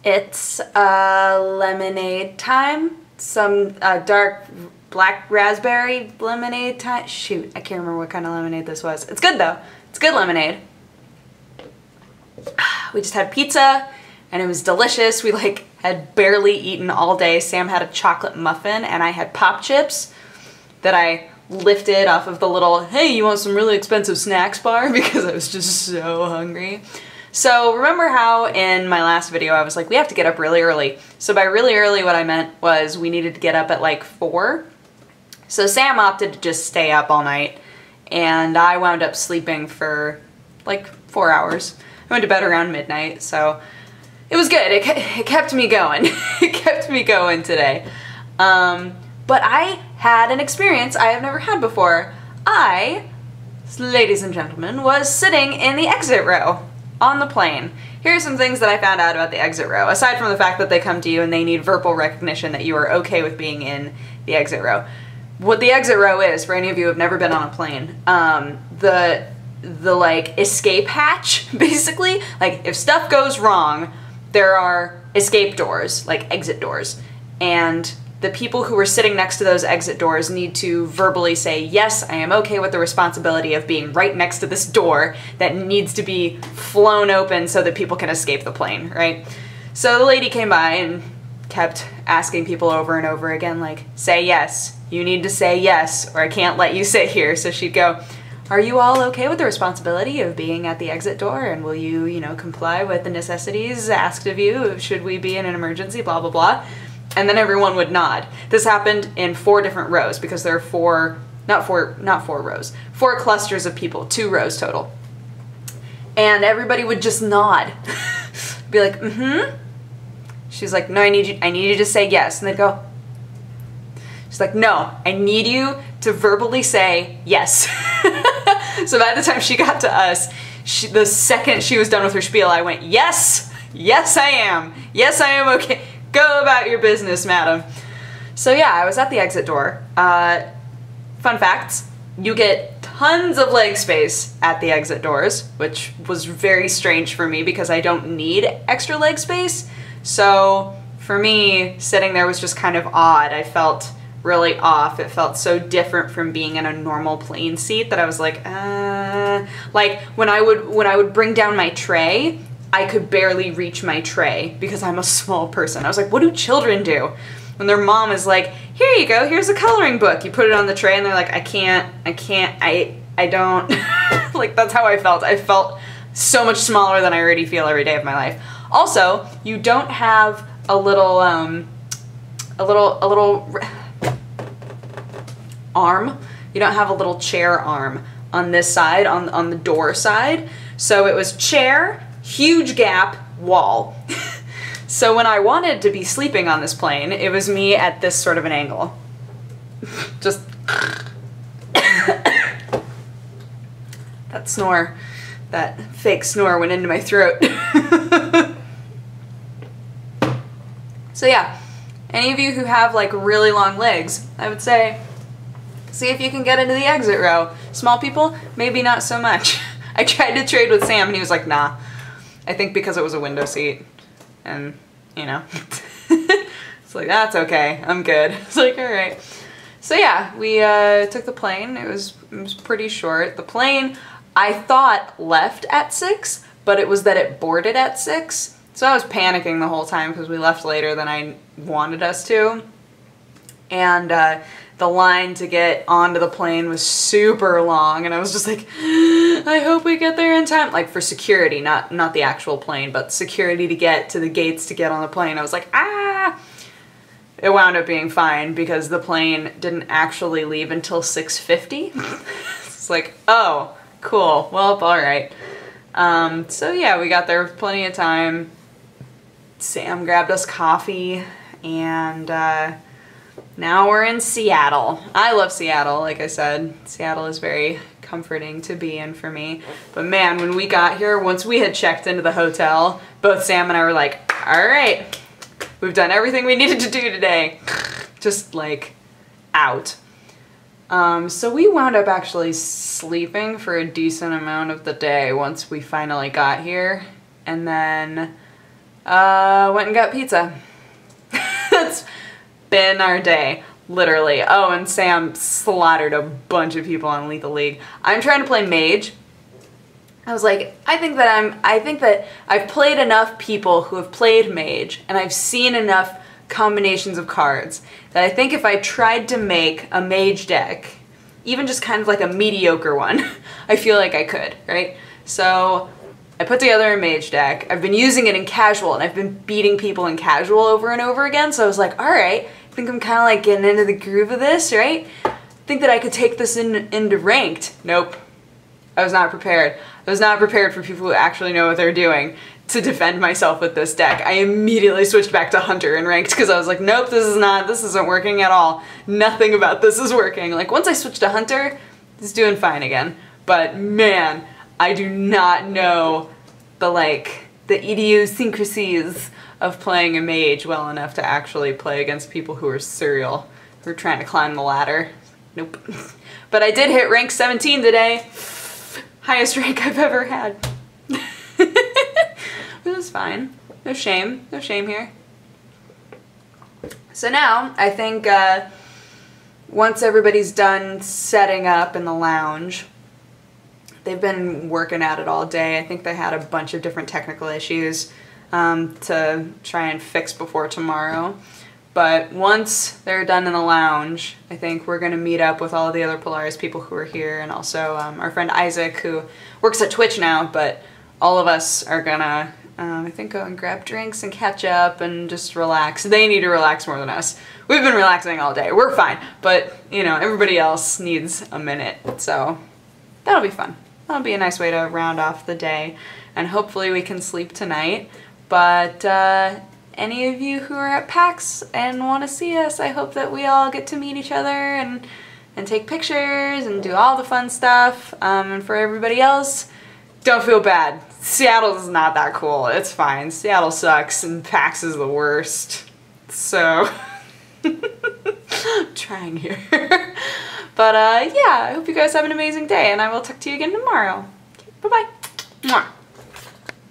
It's lemonade time. Some dark black raspberry lemonade time. Shoot, I can't remember what kind of lemonade this was. It's good though. It's good lemonade. We just had pizza and it was delicious. We like had barely eaten all day. Sam had a chocolate muffin and I had pop chips that I lifted off of the little, hey, you want some really expensive snacks bar? Because I was just so hungry. So remember how in my last video I was like, we have to get up really early. So by really early what I meant was we needed to get up at like 4. So Sam opted to just stay up all night and I wound up sleeping for like 4 hours. I went to bed around midnight, so it was good. It kept me going. It kept me going today. But I had an experience I have never had before. I, ladies and gentlemen, was sitting in the exit row on the plane. Here are some things that I found out about the exit row, aside from the fact that they come to you and they need verbal recognition that you are okay with being in the exit row. What the exit row is, for any of you who have never been on a plane, the like escape hatch, basically. Like if stuff goes wrong, there are escape doors, like exit doors, and the people who are sitting next to those exit doors need to verbally say, yes, I am okay with the responsibility of being right next to this door that needs to be flown open so that people can escape the plane, right? So the lady came by and kept asking people over and over again, like, say yes, you need to say yes, or I can't let you sit here. So she'd go, are you all okay with the responsibility of being at the exit door, and will you, you know, comply with the necessities asked of you should we be in an emergency, blah, blah, blah. And then everyone would nod. This happened in 4 different rows because there are not four rows, 4 clusters of people, 2 rows total. And everybody would just nod. Be like, mm-hmm. She's like, no, I need you to say yes. And they'd go, she's like, no, I need you to verbally say yes. So by the time she got to us, the second she was done with her spiel, I went, yes, yes I am. Yes, I am okay. Go about your business, madam. So yeah, I was at the exit door. Fun facts, you get tons of leg space at the exit doors, which was very strange for me because I don't need extra leg space. So for me, sitting there was just kind of odd. I felt really off. It felt so different from being in a normal plane seat that I was like when I would bring down my tray, I could barely reach my tray because I'm a small person. I was like, what do children do? When their mom is like, here you go, here's a coloring book. You put it on the tray and they're like, I don't. Like, that's how I felt. I felt so much smaller than I already feel every day of my life. Also, you don't have a little arm. You don't have a little chair arm on this side, on the door side. So it was chair, huge gap, wall. So when I wanted to be sleeping on this plane, it was me at this sort of an angle. Just that snore, that fake snore went into my throat. So yeah, any of you who have like really long legs, I would say, see if you can get into the exit row. Small people, maybe not so much. I tried to trade with Sam and he was like, nah. I think because it was a window seat and, you know, it's like, that's okay, I'm good. It's like, all right. So yeah, we took the plane. It was pretty short. The plane, I thought left at 6, but it was that it boarded at 6. So I was panicking the whole time because we left later than I wanted us to. And the line to get onto the plane was super long, and I was just like, I hope we get there in time. Like for security, not the actual plane, but security to get to the gates to get on the plane. I was like, ah! It wound up being fine because the plane didn't actually leave until 6:50. It's like, oh, cool. Well, all right. So yeah, we got there with plenty of time. Sam grabbed us coffee, and now we're in Seattle. I love Seattle, like I said. Seattle is very comforting to be in for me. But man, when we got here, once we had checked into the hotel, both Sam and I were like, all right, we've done everything we needed to do today. Just like out. So we wound up actually sleeping for a decent amount of the day once we finally got here. And then Went and got pizza. That's been our day, literally. Oh, and Sam slaughtered a bunch of people on Lethal League. I'm trying to play mage. I was like, I think that I've played enough people who have played mage, and I've seen enough combinations of cards that I think if I tried to make a mage deck, even just kind of like a mediocre one, I feel like I could, right? So I put together a mage deck. I've been using it in casual, and I've been beating people in casual over and over again, so I was like, alright, I think I'm kind of like getting into the groove of this, right? I think that I could take this into ranked. Nope. I was not prepared. I was not prepared for people who actually know what they're doing to defend myself with this deck. I immediately switched back to Hunter in ranked because I was like, nope, this isn't working at all. Nothing about this is working. Like, once I switched to Hunter, it's doing fine again. But man, I do not know the idiosyncrasies of playing a mage well enough to actually play against people who are serial, who are trying to climb the ladder. Nope. But I did hit rank 17 today. Highest rank I've ever had. It was fine. No shame. No shame here. So now, I think once everybody's done setting up in the lounge, they've been working at it all day. I think they had a bunch of different technical issues to try and fix before tomorrow. But once they're done in the lounge, I think we're going to meet up with all the other Polaris people who are here, and also our friend Isaac, who works at Twitch now, but all of us are going to, I think, go and grab drinks and catch up and just relax. They need to relax more than us. We've been relaxing all day. We're fine. But, you know, everybody else needs a minute. So that'll be fun. That'll be a nice way to round off the day. And hopefully we can sleep tonight. But, any of you who are at PAX and want to see us, I hope that we all get to meet each other and take pictures and do all the fun stuff. And for everybody else, don't feel bad. Seattle is not that cool. It's fine. Seattle sucks and PAX is the worst. So, I'm trying here. But yeah, I hope you guys have an amazing day, and I will talk to you again tomorrow. Bye-bye.